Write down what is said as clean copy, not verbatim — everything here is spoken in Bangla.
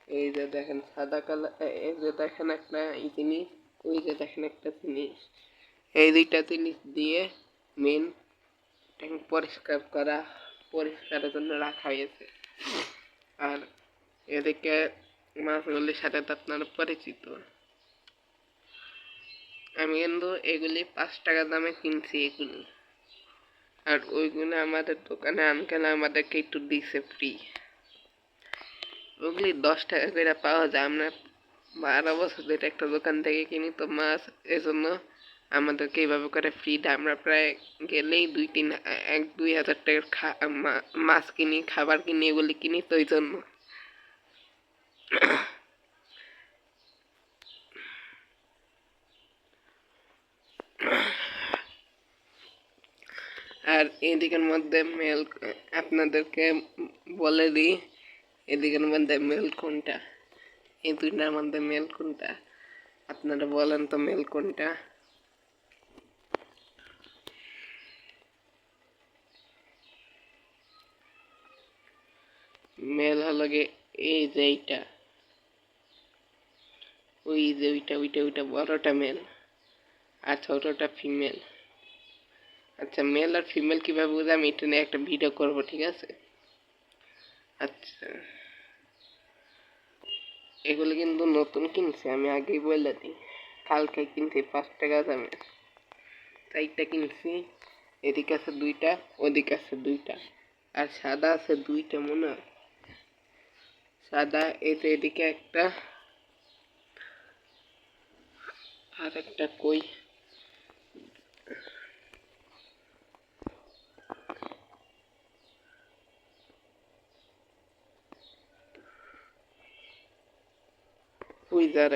এই যে দেখেন সাদা কালার, এই যে দেখেন একটা জিনিস, ওই যে দেখেন একটা জিনিস, এই দুইটা জিনিস দিয়ে মেন ট্যাঙ্ক পরিষ্কারের জন্য রাখা হয়েছে। আর এদিকে মাছগুলির সাথে তো আপনারা পরিচিত। আমি কিন্তু এগুলি 5 টাকা দামে কিনছি এগুলি, আর ওইগুলো আমাদের দোকানে আঙ্কেল আমাদেরকে একটু দিছে ফ্রি। ওগুলি 10 টাকা করে পাওয়া যায়। আমরা 12 বছর ধরে একটা দোকান থেকে কিনি তো মাছ, এজন্য আমাদেরকে এইভাবে করে ফ্রি দেয়। আমরা প্রায় গেলেই 2 হাজার টাকার মাছ কিনি, খাবার কিনি, এগুলি কিনি তো ওই জন্য। আর এদিকের মধ্যে মেল আপনাদেরকে বলে দিই, এদিকের মধ্যে মেল কোনটা, এই দুইটার মধ্যে মেল কোনটা আপনারা বলেন তো, মেল কোনটা? মেল হলো গিয়ে এই যে এইটা, ওই যে ওইটা বড়টা মেল আর ছোটটা ফিমেল। আচ্ছা, মেল আর ফিমেল কিভাবে বুঝে আমি এটা নিয়ে একটা ভিডিও করব, ঠিক আছে? আচ্ছা, এগুলো কিন্তু নতুন কিনছি, আমি আগেই বলে দিই। কালকে কিনছি 5 টাকা দামে, চারটা কিনছি। এদিকে আছে 2টা, ওদিকে আছে 2টা, আর সাদা আছে 2টা মনে হয়। সাদা এই যে এদিকে একটা, আর একটা কই, ওই যে আর